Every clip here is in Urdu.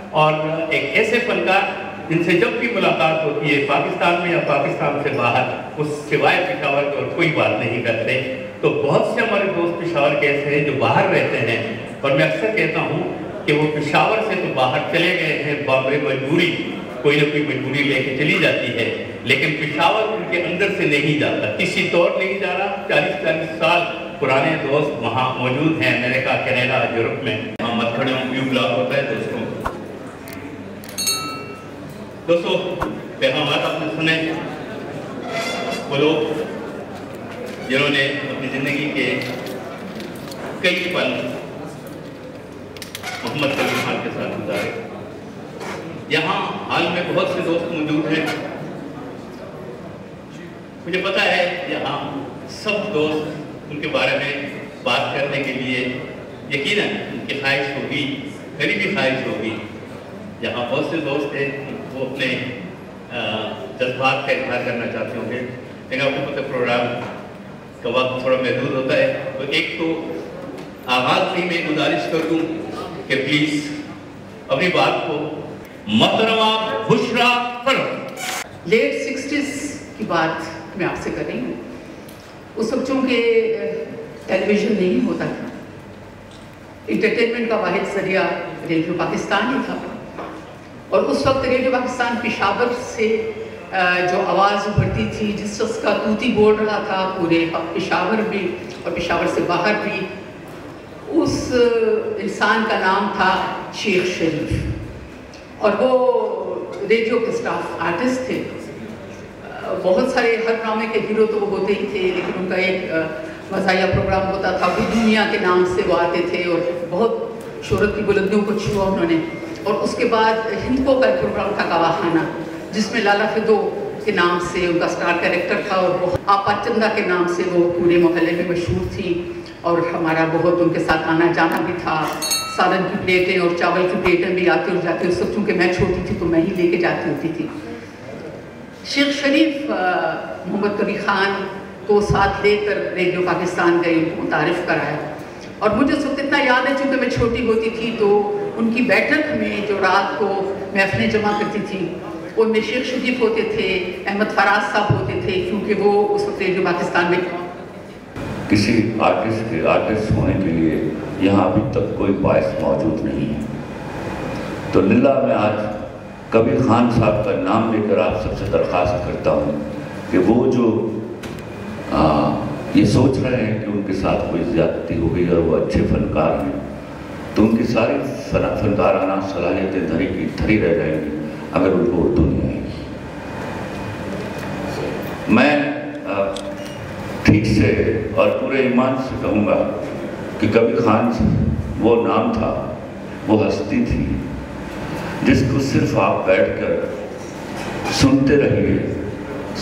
اور ایک ایسے فنکار جن سے جب بھی ملاقات ہوتی ہے پاکستان میں یا پاکستان سے باہر، اس سوائے پشاور کے اور کوئی بات نہیں کرتے. تو بہت سے ہمارے دوست پشاور کے ایسے ہیں جو باہر رہتے ہیں، اور میں اکثر کہتا ہوں کہ وہ پشاور سے تو باہر چلے گئے ہیں بامبے، مجبوری کوئی نہ کوئی مجبوری لے کے چلی جاتی ہے، لیکن پشاور ان کے اندر سے نہیں جاتا، کسی طور نہیں جا رہا. 40 سال پرانے دوست وہاں موجود ہیں، امریکہ، کینیڈا، یورپ میں. مت کھڑے ہوں، ویو بلاک ہوتا ہے دوستوں پیغامات آپ نے سنے. وہ لوگ جنہوں نے اپنی زندگی کے کئی پل محمد کبیر خان کے ساتھ گزارے. یہاں حال میں بہت سے دوست موجود ہیں. مجھے پتا ہے یہاں سب دوست ان کے بارے میں بات کرنے کے لیے یقیناً ان کی خواہش ہوگی، میری بھی خواہش ہوگی. یہاں بہت سے دوست ہیں وہ اپنے جذبات کا اظہار کرنا چاہتے ہوں گے، لیکن آپ کو پتہ پروگرام کا وقت تھوڑا محدود ہوتا ہے. تو ایک تو آغاز میں گزارش کر دوں کہ پلیز اپنی بات کو محترمہ بشرا فرم. لیٹ 60s کی بات میں آپ سے کر رہی ہوں. اس وقت چونکہ ٹیلی ویژن نہیں ہوتا تھا، انٹرٹینمنٹ کا واحد ذریعہ ریڈیو پاکستان ہی تھا. اور اس وقت ریڈیو پاکستان پشاور سے جو آواز ابھرتی تھی، جس شخص کا طوطی بول رہا تھا پورے پشاور بھی اور پشاور سے باہر بھی، اس انسان کا نام تھا شیخ شریف. اور وہ ریڈیو کے اسٹاف آرٹسٹ تھے. بہت سارے ہر ڈرامے کے ہیرو تو وہ ہوتے ہی تھے، لیکن ان کا ایک مزاحیہ پروگرام ہوتا تھا، وہ دنیا کے نام سے وہ آتے تھے اور بہت شہرت کی بلندیوں کو چھوا انہوں نے. اور اس کے بعد ہندکو کا ایک پروگرام تھا کواخانہ، جس میں لالا فدو کے نام سے ان کا سٹار کیریکٹر تھا، اور آپا چندہ کے نام سے وہ پورے محلے میں مشہور تھی. اور ہمارا بہت ان کے ساتھ آنا جانا بھی تھا. سالن کی پلیٹیں اور چاول کی پلیٹیں بھی آتی اور جاتی. اس وقت چونکہ میں چھوٹی تھی تو میں ہی لے کے جاتی ہوتی تھی. شیخ شریف محمد کبیر خان کو ساتھ لے کر ریڈیو پاکستان گئے، ان کو متعارف کرایا. اور مجھے اس وقت اتنا یاد ہے چونکہ میں چھوٹی ہوتی تھی، تو ان کی بیٹھک میں جو رات کو محفلیں جمع کرتی تھی ان میں شیخ شریف ہوتے تھے، احمد فراز صاحب ہوتے تھے، کیونکہ وہ اس وقت ریڈیو پاکستان میں کسی آرٹسٹ کے آرٹسٹ ہونے کے لیے یہاں ابھی تک کوئی باعث موجود نہیں ہے. تو للہ میں آج کبیر خان صاحب کا نام لے کر آپ سب سے درخواست کرتا ہوں کہ وہ جو یہ سوچ رہے ہیں کہ ان کے ساتھ کوئی زیادتی ہو گئی اور وہ اچھے فنکار ہیں، تو ان کی ساری فنکارانہ صلاحیتیں دھری رہ جائیں گی اگر ان کو اردو نہیں آئے گی. میں ٹھیک سے اور پورے ایمان سے کہوں گا کہ کبیر خان وہ نام تھا، وہ ہستی تھی جس کو صرف آپ بیٹھ کر سنتے رہیے،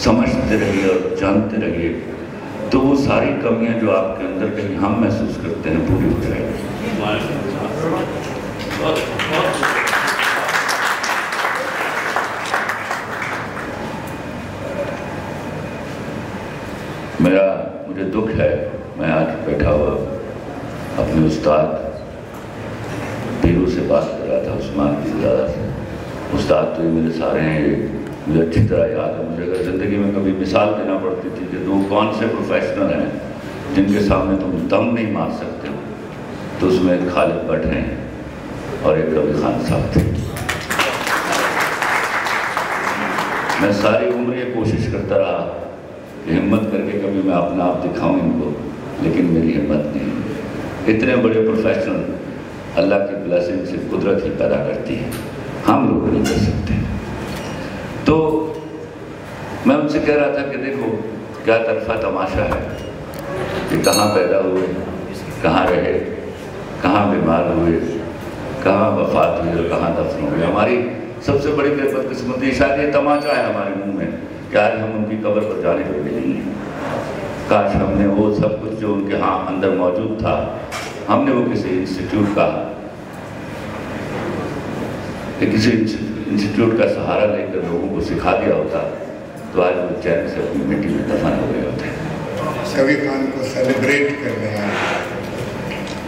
سمجھتے رہیے اور جانتے رہیے تو وہ ساری کمیاں جو آپ کے اندر کہیں ہم محسوس کرتے ہیں پوری ہو جائیں گی. مجھے دکھ ہے، میں آج بیٹھا ہوا اپنے استاد پیرو سے بات کر رہا تھا، عثمان کی زیادہ سے. استاد تو یہ میرے سارے ہیں، مجھے اچھی طرح یاد ہے. مجھے اگر زندگی میں کبھی مثال دینا پڑتی تھی کہ دو کون سے پروفیشنل ہیں جن کے سامنے تم دم نہیں مار سکتے ہو، تو اس میں ایک خالد بٹ ہیں اور ایک کبیر خان صاحب تھے. میں ساری عمر یہ کوشش کرتا رہا کہ ہمت کر کے کبھی میں اپنا آپ دکھاؤں ان کو، لیکن میری ہمت نہیں. اتنے بڑے پروفیشنل اللہ کی بلیسنگ سے قدرت ہی پیدا کرتی ہے، ہم لوگ نہیں کر سکتے. تو میں ان سے کہہ رہا تھا کہ دیکھو کیا طرفہ تماشا ہے کہ کہاں پیدا ہوئے، کہاں رہے، کہاں بیمار ہوئے، کہاں وفات ہوئی اور کہاں دفن ہوئے. ہماری سب سے بڑی بدقسمتی شاید یہ تماشا ہے ہمارے منہ میں کہ آج ہم ان کی قبر پر جانے لگے نہیں ہیں. کاش ہم نے وہ سب کچھ جو ان کے ہاں اندر موجود تھا، ہم نے وہ کسی انسٹیٹیوٹ کا سہارا لے کر لوگوں کو سکھا دیا ہوتا تو آج وہ چین سے اپنی مٹی میں دفن ہو گئے ہوتے ہیں. کبیر خان کو سیلیبریٹ کرنے آئے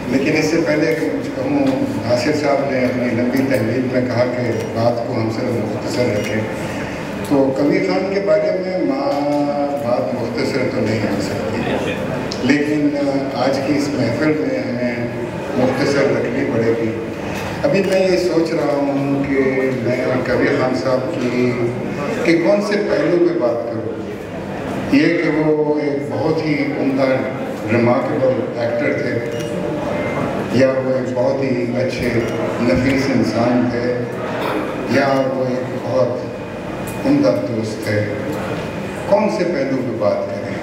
لیکن اس سے پہلے کہ کچھ کہوں، ناصر صاحب نے اپنی لمبی تحریر میں کہا کہ بات کو ہم سے مختصر رکھیں، تو کبیر خان کے بارے میں بات مختصر تو نہیں ہو سکتی، لیکن آج کی اس محفل میں ہمیں مختصر رکھنی پڑے گی۔ ابھی میں یہ سوچ رہا ہوں کہ میں کبیر خان صاحب کی کون سے پہلو پہ بات کروں۔ یہ کہ وہ ایک بہت ہی عمدہ ریمارکیبل ایکٹر تھے، یا وہ ایک بہت ہی اچھے نفیس انسان تھے، یا وہ ایک بہت عمدہ دوست تھے، کون سے پہلو پہ بات کریں؟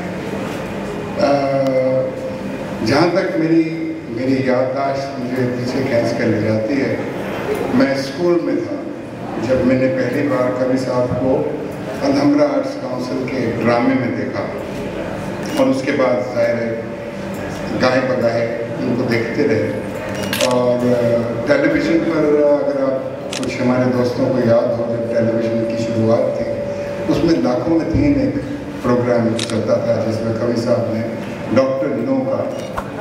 جہاں تک میری یادداشت مجھے پیچھے کھینچ کر لے جاتی ہے، میں اسکول میں تھا جب میں نے پہلی بار کبیر صاحب کو الحمرا آرٹس کاؤنسل کے ڈرامے میں دیکھا، اور اس کے بعد ظاہر ہے گاہے بگاہے ان کو دیکھتے رہے۔ اور ٹیلی ویژن پر اگر آپ کچھ ہمارے دوستوں کو یاد ہو، جب ٹیلی ویژن کی شروعات تھی، اس میں لاکھوں میں 3 ایک پروگرام چلتا تھا جس میں کبیر صاحب نے ڈاکٹر نو کا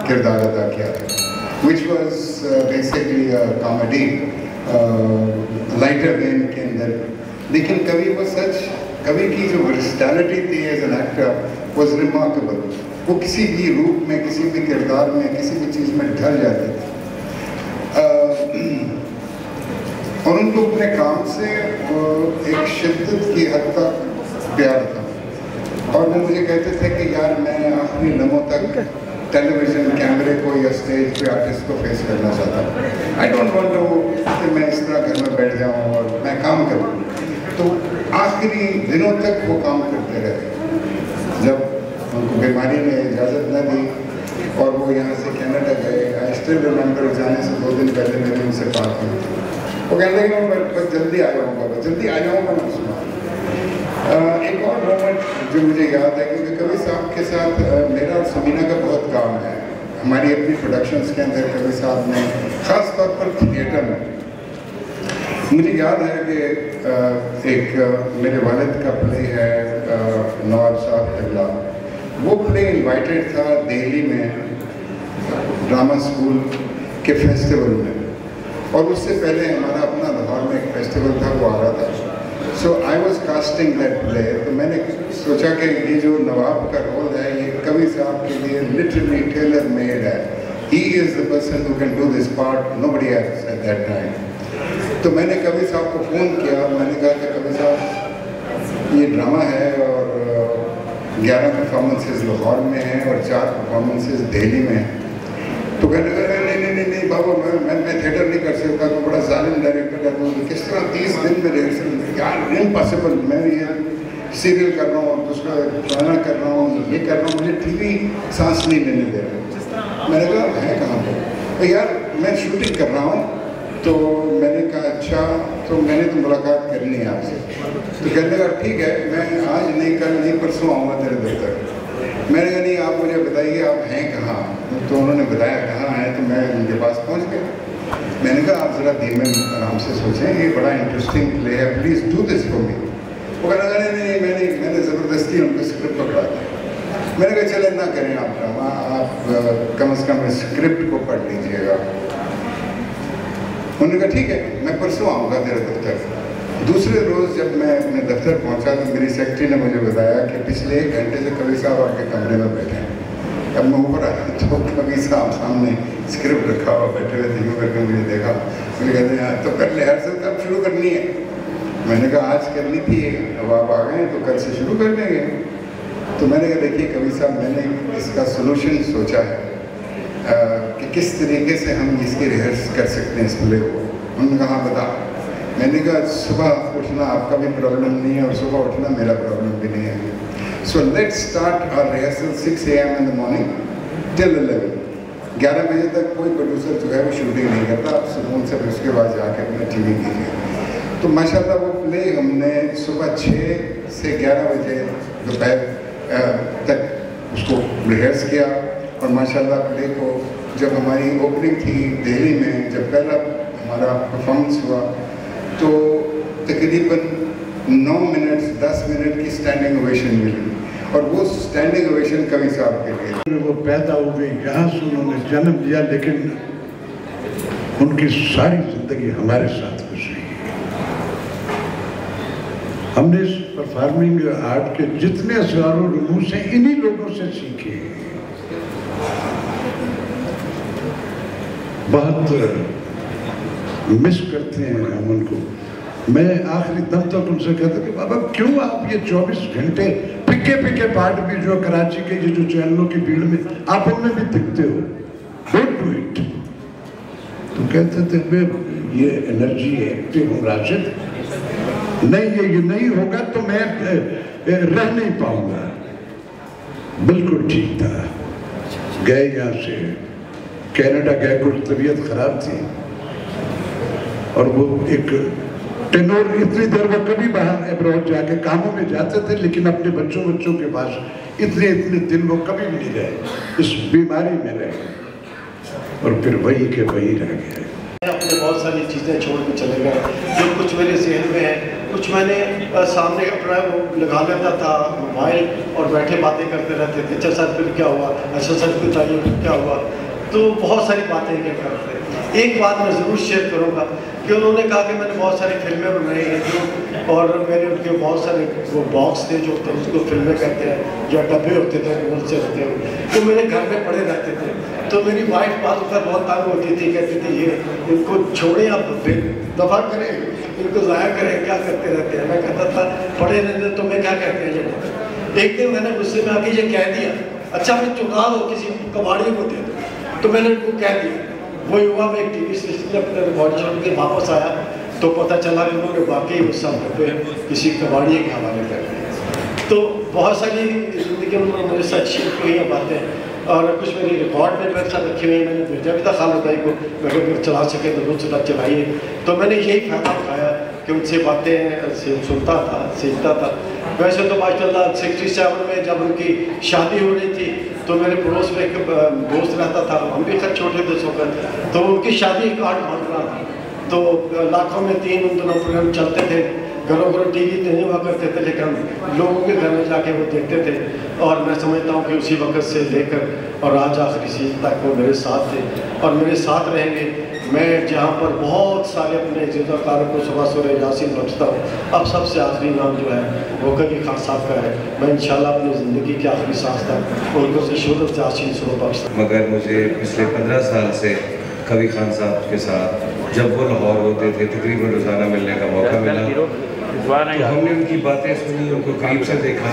کردار ادا کیا تھا، which was basically comedy lighter when کے اندر، لیکن کبھی وہ سچ کبھی کی جو ورسٹیلٹی تھی as an actor was remarkable. وہ کسی بھی روپ میں، کسی بھی کردار میں، کسی بھی چیز میں ڈھل جاتی تھی، اور ان کو اپنے کام سے ایک شدت کی حد تک پیار تھا، اور وہ مجھے کہتے تھے کہ یار میں آخری لمحوں تک ٹیلی ویژن کیمرے کو یا اسٹیج پہ آرٹسٹ کو فیس کرنا چاہتا ہوں۔ آئی ڈونٹ وانٹ ٹو کہ میں اس طرح گھر میں بیٹھ جاؤں اور میں کام کروں۔ تو آخری دنوں تک وہ کام کرتے رہے، جب ان کو بیماری نے اجازت نہ دی اور وہ یہاں سے کینیڈا گئے۔ آئی اسٹل ریممبر جانے سے 2 دن پہلے میری ان سے بات ہوئی، وہ کہنے لگے میں بس جلدی آ جاؤں گا، بس جلدی آ جاؤں گا۔ میں سنا ایک اور مومنٹ جو مجھے یاد ہے، کیونکہ کبیر صاحب کے ساتھ میرا اور سمینہ کا بہت کام ہے، ہماری اپنی پروڈکشنز کے اندر کبیر صاحب نے خاص طور پر تھیٹر میں، مجھے یاد ہے کہ ایک میرے والد کا پلے ہے نواب صاحب قبلہ، وہ پلے انوائٹڈ تھا دہلی میں ڈرامہ اسکول کے فیسٹیول میں، اور اس سے پہلے ہمارا اپنا لاہور میں ایک فیسٹیول تھا، وہ آ رہا تھا۔ So I was casting that play, تو میں نے سوچا کہ یہ جو نواب کا رول ہے یہ کبیر صاحب کے لیے لٹرلی ٹیلر میڈ ہے، he is the person who can do this part, nobody else at that time. تو میں نے کبیر صاحب کو فون کیا، میں نے کہا کہ کبیر صاحب یہ ڈرامہ ہے اور 11 پرفارمنسز لاہور میں ہیں اور 4 پرفارمنسز دہلی میں ہیں۔ تو کہنے لگا نہیں بابا میں تھیٹر نہیں کر سکتا، تو بڑا ظالم ڈائریکٹر ہے، تو کس طرح 30 دن میں ریہرسل، یار امپاسبل، میں یہ سیریل کر رہا ہوں، دوسرا گانا کر رہا ہوں، یہ کر رہا ہوں، مجھے ٹی وی سانس نہیں لینے دے رہا۔ میں نے کہا ہے کہاں پہ؟ یار میں شوٹنگ کر رہا ہوں۔ تو میں نے کہا اچھا، تو میں نے تو ملاقات کرنی ہے آپ سے۔ تو کہنے لگا ٹھیک ہے، میں آج نہیں کل نہیں پرسوں آؤں گا تیرے دفتر۔ میں نے کہا نہیں آپ مجھے بتائیے آپ ہیں کہاں؟ تو انہوں نے بتایا کہاں ہیں، تو میں ان کے پاس پہنچ گیا۔ میں نے کہا آپ ذرا دھیمے آرام سے سوچیں، یہ بڑا انٹرسٹنگ پلے ہے، please do this for me. وہ کہنے لگا نہیں میں نے زبردستی ان کو اسکرپٹ پکڑا دیا۔ میں نے کہا چلے نہ کریں آپ ڈرامہ، آپ کم از کم اسکرپٹ کو پڑھ لیجیے گا۔ انہوں نے کہا ٹھیک ہے میں پرسوں آؤں گا تیرے دفتر۔ دوسرے روز جب میں اپنے دفتر پہنچا تو میری سیکرٹری نے مجھے بتایا کہ پچھلے 1 گھنٹے سے کبیر صاحب آپ کے کمرے میں بیٹھے ہیں۔ اب میں اوپر آیا تو کبیر صاحب سامنے اسکرپٹ رکھا ہوا بیٹھے ہوئے تھے، یوں کر کے مجھے دیکھا، مجھے کہتے ہیں تو کر لے ریہرسل کب شروع کرنی ہے؟ میں نے کہا آج کرنی تھی، اب آپ آ گئے تو کل سے شروع کر دیں گے۔ تو میں نے کہا دیکھیے کبیر صاحب، میں نے اس کا سولوشن سوچا ہے کہ کس طریقے سے ہم اس کی ریہرس کر سکتے ہیں اس پلے کو۔ انہوں نے کہا بتا۔ میں نے کہا صبح اٹھنا آپ کا بھی پرابلم نہیں ہے اور صبح اٹھنا میرا پرابلم بھی نہیں ہے، so let start our rehearsal 6 AM in the morning till 11۔ 11 بجے تک کوئی پروڈیوسر جو ہے وہ شوٹنگ نہیں کرتا، آپ سکون سے اس کے بعد جا کے اپنا ٹی وی کیجیے۔ تو ماشاء اللہ وہ پلے ہم نے صبح 6 سے 11 بجے دوپہر تک اس کو ریہرس کیا، اور ماشاء اللہ پلے کو جب ہماری اوپننگ تھی دہلی میں، جب پہلا ہمارا پرفارمنس ہوا تو تقریباً 9 منٹ 10 منٹ کی اسٹینڈنگ اویشن ملی، اور وہ اسٹینڈنگ اویشن کبھی صاحب کے لیے. وہ پیدا ہو گئی یہاں سے, انہوں نے جنم لیا, لیکن ان کی ساری زندگی ہمارے ساتھ گزری. ہم نے اس پرفارمنگ آرٹ کے جتنے اسرار و رموز ہیں انہی لوگوں سے سیکھے. بہت مس کرتے ہیں ہم ان کو. میں آخری دم تک ان سے کہتا کہ بابا کیوں آپ یہ 24 گھنٹے پکے پارٹ بھی جو کراچی کے یہ جو چینلوں کی بھیڑ میں آپ ان میں بھی دکھتے ہو, ڈونٹ ڈو اٹ. تو کہتے تھے یہ انرجی ایکٹیو ہوں راشد, نہیں یہ نہیں ہوگا تو میں رہ نہیں پاؤں گا. بالکل ٹھیک تھا. گئے یہاں سے کینیڈا گئے, کچھ طبیعت خراب تھی اور وہ ایک ٹینور اتنی دیر وہ کبھی باہر ابراڈ جا کے کاموں میں جاتے تھے, لیکن اپنے بچوں کے پاس اتنے دن وہ کبھی بھی نہیں رہے, اس بیماری میں رہے اور پھر وہی کے وہی رہ گئے. اپنے بہت ساری چیزیں چھوڑ کے چلے گئے جو کچھ میرے ذہن میں ہے, کچھ میں نے سامنے اپنا وہ لگا لیتا تھا موبائل اور بیٹھے باتیں کرتے رہتے تھے. اچھا سر پھر کیا ہوا, اچھا سر بتائیے پھر کیا ہوا. تو بہت ساری باتیں کیا کرتے. ایک بات میں ضرور شیئر کروں گا کہ انہوں نے کہا کہ میں نے بہت ساری فلمیں بنائی ہیں اور میرے ان کے بہت سارے وہ باکس تھے جو اس کو فلمیں کہتے ہیں, جو ڈبے ہوتے تھے ریموٹ سے ہوتے ہیں, تو میرے گھر میں پڑے رہتے تھے. تو میری وائف بعض اوقات بہت تنگ ہوتی تھی, کہتی تھی یہ ان کو چھوڑیں آپ پھر دفاع کریں, ان کو ضائع کریں, کیا کرتے رہتے ہیں. میں کہتا تھا پڑے رہتے تو میں کیا کہتے ہیں یہ. ایک دن میں نے غصے میں آ کے یہ کہہ دیا, اچھا میں چکا دو کسی کباڑی کو دے دو. تو میں نے ان کو کہہ دیا. وہی ہوا, میں ایک ٹی وی سلسلے اپنے ریکارڈ چھوڑ کے واپس آیا تو پتہ چلا کہ انہوں نے واقعی وہ سب پہ کسی کباڑی کے حوالے کر دیا. تو بہت ساری زندگی میں انہوں نے میرے ساتھ شیئر کی ہوئی باتیں اور کچھ میری ریکارڈ میں میرے ساتھ رکھی ہوئی. میں نے بھیجا بھی تھا خالد بھائی کو, میں اگر چلا سکے تو روز چلائیے. تو میں نے یہی فائدہ اٹھایا کہ ان سے باتیں سنتا تھا, سیکھتا تھا. ویسے تو ماشاء اللہ 67 میں جب ان کی شادی ہو رہی تھی تو میرے پڑوس میں ایک دوست رہتا تھا, ہم بھی خود چھوٹے تھے اس وقت, تو ان کی شادی کارڈ بن رہا تھا. تو لاکھوں میں 3 ان دنوں پروگرام چلتے تھے. گھروں گھروں ٹی وی نہیں ہوا کرتے تھے, لیکن ہم لوگوں کے گھر میں جا کے وہ دیکھتے تھے. اور میں سمجھتا ہوں کہ اسی وقت سے لے کر اور آج آخری چیز تک وہ میرے ساتھ تھے اور میرے ساتھ رہیں گے. میں جہاں پر بہت سارے اپنے عزیز کاروں کو صبح سورے یاسین بخشتا ہوں, اب سب سے آخری نام جو ہے وہ کبھی خان صاحب کا ہے. میں انشاءاللہ اپنی زندگی کی آخری سانس تک ان کو شہرت یاسین سرو بخشتا ہوں. مگر مجھے پچھلے 15 سال سے کبھی خان صاحب کے ساتھ جب وہ لاہور ہوتے تھے تقریباً روزانہ ملنے کا موقع ملا. تو ہم نے ان کی باتیں سنی, ان کو قریب سے دیکھا.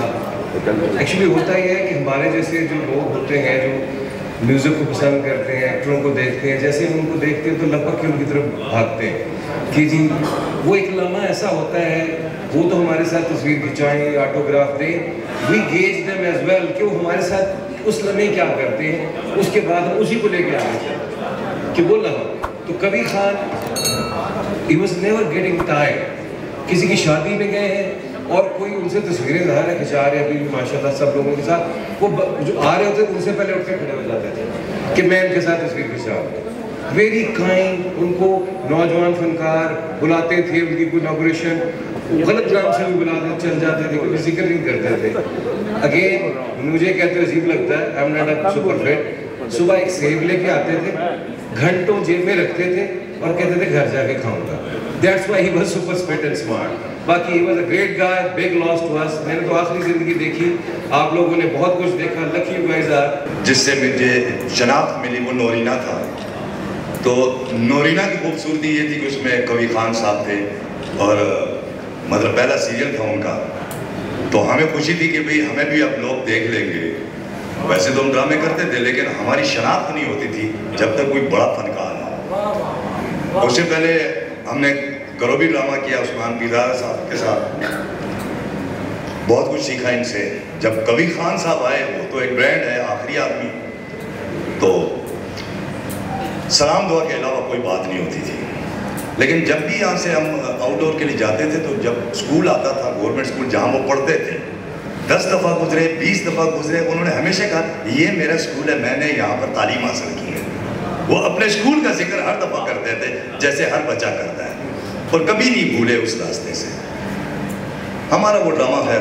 ایکچولی ہوتا یہ ہے کہ ہمارے جیسے جو لوگ ہوتے ہیں جو میوزک کو پسند کرتے ہیں, ایکٹروں کو دیکھتے ہیں, جیسے ہم ان کو دیکھتے ہیں تو لگ بھگ ان کی طرف بھاگتے ہیں کہ جی وہ ایک لمحہ ایسا ہوتا ہے, وہ تو ہمارے ساتھ تصویر کھنچائیں, آٹوگراف دیں, وی گیج دیم ایز ویل کہ وہ ہمارے ساتھ اس لمحے کیا کرتے ہیں, اس کے بعد ہم اسی کو لے کے آگے چلتے ہیں کہ وہ لمحہ. تو کبھی Khan he was never getting tired. کسی کی شادی میں گئے ہیں اور کوئی ان سے تصویریں ظاہر ہے کھنچا رہے ہیں, ابھی بھی ماشاء اللہ سب لوگوں کے ساتھ, وہ جو آ رہے ہوتے ان سے پہلے اٹھ کے کھڑے ہو جاتے تھے کہ میں ان کے ساتھ تصویر کھنچاؤں. Very kind. ان کو نوجوان فنکار بلاتے تھے, ان کی کوئی اناگوریشن غلط نام سے بھی بلاتے چل جاتے تھے, کوئی ذکر نہیں کرتے تھے. اگین مجھے کہتے عجیب لگتا ہے, I am not a super fit. صبح ایک سیب لے کے آتے تھے, گھنٹوں جیب میں رکھتے تھے اور کہتے تھے گھر جا کے کھاؤں گا. That's why he was super fit and smart. باقی he was a great guy, big loss to us. میں نے تو آخری زندگی دیکھی, آپ لوگوں نے بہت کچھ دیکھا. Lucky you guys are. جس سے مجھے شناخت ملی وہ نورینا تھا. تو نورینا کی خوبصورتی یہ تھی کہ اس میں کبھی خان صاحب تھے اور مطلب پہلا سیریل تھا ان کا. تو ہمیں خوشی تھی کہ بھئی ہمیں بھی اب لوگ دیکھ لیں گے. ویسے تو ہم ڈرامے کرتے تھے لیکن ہماری شناخت نہیں ہوتی تھی جب تک کوئی بڑا فنکار نہ. اس سے پہلے ہم نے گروبی ڈرامہ کیا عثمان پیزار صاحب کے ساتھ, بہت کچھ سیکھا ان سے. جب کبھی خان صاحب آئے, وہ تو ایک برانڈ ہے, آخری آدمی, تو سلام دعا کے علاوہ کوئی بات نہیں ہوتی تھی. لیکن جب بھی یہاں سے ہم آؤٹ ڈور کے لیے جاتے تھے تو جب اسکول آتا تھا, گورنمنٹ اسکول جہاں وہ پڑھتے تھے, 10 دفعہ گزرے, 20 دفعہ گزرے, انہوں نے ہمیشہ کہا یہ میرا اسکول ہے, میں نے یہاں پر تعلیم حاصل کی ہے. وہ اپنے اسکول کا ذکر ہر دفعہ کرتے تھے جیسے ہر بچہ کرتا ہے, اور کبھی نہیں بھولے اس راستے سے. ہمارا وہ ڈرامہ خیر